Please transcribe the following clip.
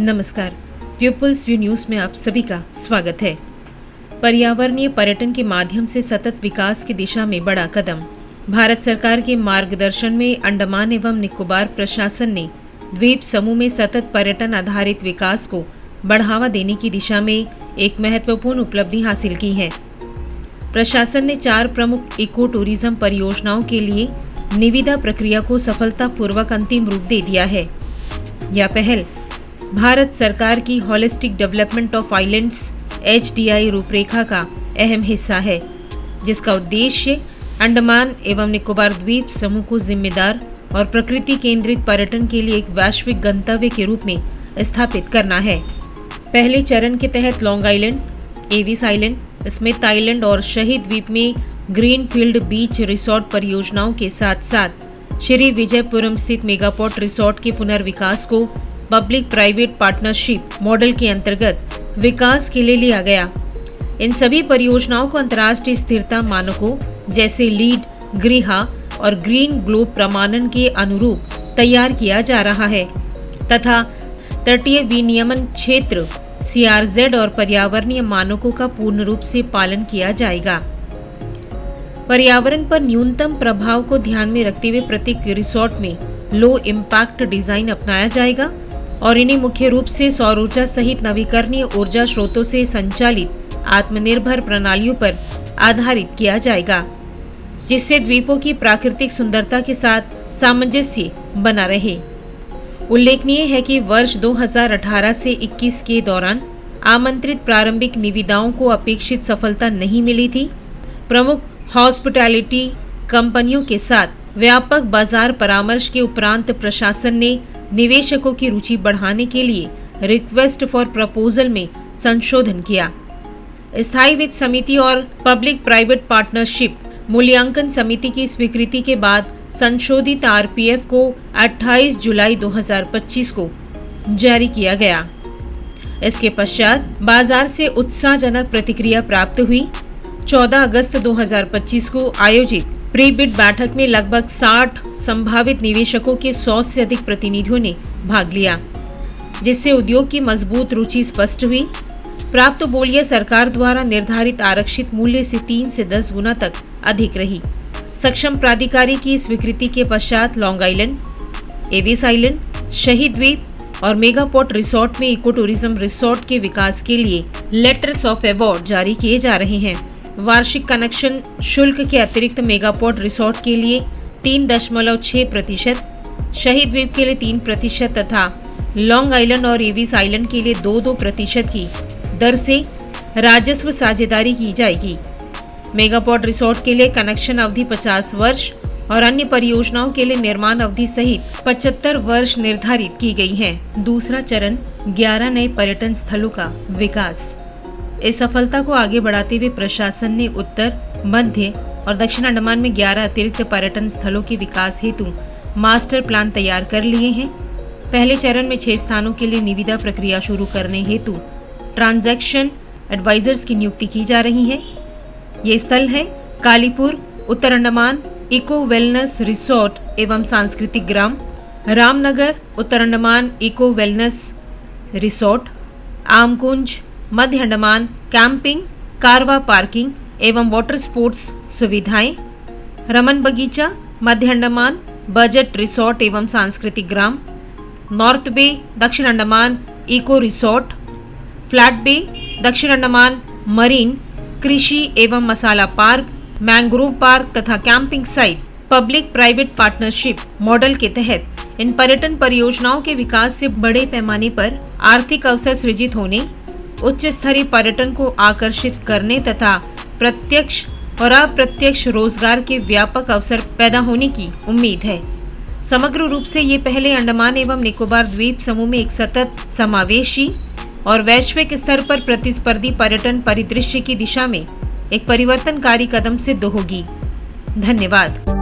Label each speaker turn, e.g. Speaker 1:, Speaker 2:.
Speaker 1: नमस्कार, peoples view news में आप सभी का स्वागत है। पर्यावरणीय पर्यटन के माध्यम से सतत विकास की दिशा में बड़ा कदम। भारत सरकार के मार्गदर्शन में अंडमान एवं निकोबार प्रशासन ने द्वीप समूह में सतत पर्यटन आधारित विकास को बढ़ावा देने की दिशा में एक महत्वपूर्ण उपलब्धि हासिल की है। प्रशासन ने 4 प्रमुख इको टूरिज्म परियोजनाओं के लिए निविदा प्रक्रिया को सफलतापूर्वक अंतिम रूप दे दिया है। यह पहल भारत सरकार की holistic development of islands HDI रूपरेखा का अहम हिस्सा है, जिसका उद्देश्य अंडमान एवं निकोबार द्वीप समूह को जिम्मेदार और प्रकृति केंद्रित पर्यटन के लिए एक वैश्विक गंतव्य के रूप में स्थापित करना है। पहले चरण के तहत long island, Aves island, Smith island और शहीद द्वीप में ग्रीनफील्ड बीच रिसोर्ट परियोजनाओं के साथ साथ श्री विजयपुरम स्थित मेगापोर्ट रिसोर्ट के पुनर्विकास को पब्लिक प्राइवेट पार्टनरशिप मॉडल के अंतर्गत विकास के लिए लिया गया। इन सभी परियोजनाओं को अंतर्राष्ट्रीय स्थिरता मानकों जैसे लीड, ग्रीहा और ग्रीन ग्लोब प्रमाणन के अनुरूप तैयार किया जा रहा है तथा तटीय विनियमन क्षेत्र CRZ और पर्यावरणीय मानकों का पूर्ण रूप से पालन किया जाएगा। पर्यावरण पर न्यूनतम प्रभाव को ध्यान में रखते हुए प्रत्येक रिसोर्ट में लो इम्पैक्ट डिजाइन अपनाया जाएगा और इन्हें मुख्य रूप से सौर ऊर्जा सहित नवीकरणीय ऊर्जा स्रोतों से संचालित आत्मनिर्भर प्रणालियों पर आधारित किया जाएगा, जिससे द्वीपों की प्राकृतिक सुंदरता के साथ सामंजस्य बना रहे। उल्लेखनीय है कि वर्ष 2018 से 21 के दौरान आमंत्रित प्रारंभिक निविदाओं को अपेक्षित सफलता नहीं मिली थी। प्रमुख हॉस्पिटैलिटी कंपनियों के साथ व्यापक बाजार परामर्श के उपरांत प्रशासन ने निवेशकों की रुचि बढ़ाने के लिए रिक्वेस्ट फॉर प्रपोजल में संशोधन किया। स्थायी वित्त समिति और पब्लिक प्राइवेट पार्टनरशिप मूल्यांकन समिति की स्वीकृति के बाद संशोधित RPF को 28 जुलाई 2025 को जारी किया गया। इसके पश्चात बाजार से उत्साहजनक प्रतिक्रिया प्राप्त हुई। 14 अगस्त 2025 को आयोजित प्री बिड बैठक में लगभग 60 संभावित निवेशकों के 100 से अधिक प्रतिनिधियों ने भाग लिया, जिससे उद्योग की मजबूत रुचि स्पष्ट हुई। प्राप्त बोलियां सरकार द्वारा निर्धारित आरक्षित मूल्य से 3 से 10 गुना तक अधिक रही। सक्षम प्राधिकारी की स्वीकृति के पश्चात लॉन्ग आइलैंड, एविस आइलैंड, शहीद द्वीप और मेगापोर्ट रिसोर्ट में इको टूरिज्म रिसोर्ट के विकास के लिए लेटर्स ऑफ अवार्ड जारी किए जा रहे हैं। वार्षिक कनेक्शन शुल्क के अतिरिक्त मेगापोर्ट रिसोर्ट के लिए 3.6%, शहीद द्वीप के लिए 3% तथा लॉन्ग आइलैंड और एविस आइलैंड के लिए 2% की दर से राजस्व साझेदारी की जाएगी। मेगापोर्ट रिसोर्ट के लिए कनेक्शन अवधि 50 वर्ष और अन्य परियोजनाओं के लिए निर्माण अवधि सहित 75 वर्ष निर्धारित की गई है। दूसरा चरण 11 नए पर्यटन स्थलों का विकास। इस सफलता को आगे बढ़ाते हुए प्रशासन ने उत्तर, मध्य और दक्षिण अंडमान में 11 अतिरिक्त पर्यटन स्थलों के विकास हेतु मास्टर प्लान तैयार कर लिए हैं। पहले चरण में 6 स्थानों के लिए निविदा प्रक्रिया शुरू करने हेतु ट्रांजैक्शन एडवाइजर्स की नियुक्ति की जा रही है। ये स्थल है कालीपुर, उत्तर अंडमान इको वेलनेस रिसोर्ट एवं सांस्कृतिक ग्राम, रामनगर, उत्तर अंडमान इको वेलनेस रिसोर्ट, आमकुंज, मध्य अंडमान कैंपिंग, कारवा पार्किंग एवं वाटर स्पोर्ट्स सुविधाएं, रमन बगीचा, मध्य अंडमान बजट रिसोर्ट एवं सांस्कृतिक ग्राम, नॉर्थ बे, दक्षिण अंडमान इको रिसोर्ट, फ्लैट बे, दक्षिण अंडमान मरीन, कृषि एवं मसाला पार्क, मैंग्रोव पार्क तथा camping site. Public private partnership model के तहत इन पर्यटन परियोजनाओं के विकास से बड़े पैमाने पर आर्थिक अवसर सृजित होने, उच्च स्तरीय पर्यटन को आकर्षित करने तथा प्रत्यक्ष और अप्रत्यक्ष रोजगार के व्यापक अवसर पैदा होने की उम्मीद है। समग्र रूप से ये पहले अंडमान एवं निकोबार द्वीप समूह में एक सतत, समावेशी और वैश्विक स्तर पर प्रतिस्पर्धी पर्यटन परिदृश्य की दिशा में एक परिवर्तनकारी कदम सिद्ध होगी। धन्यवाद।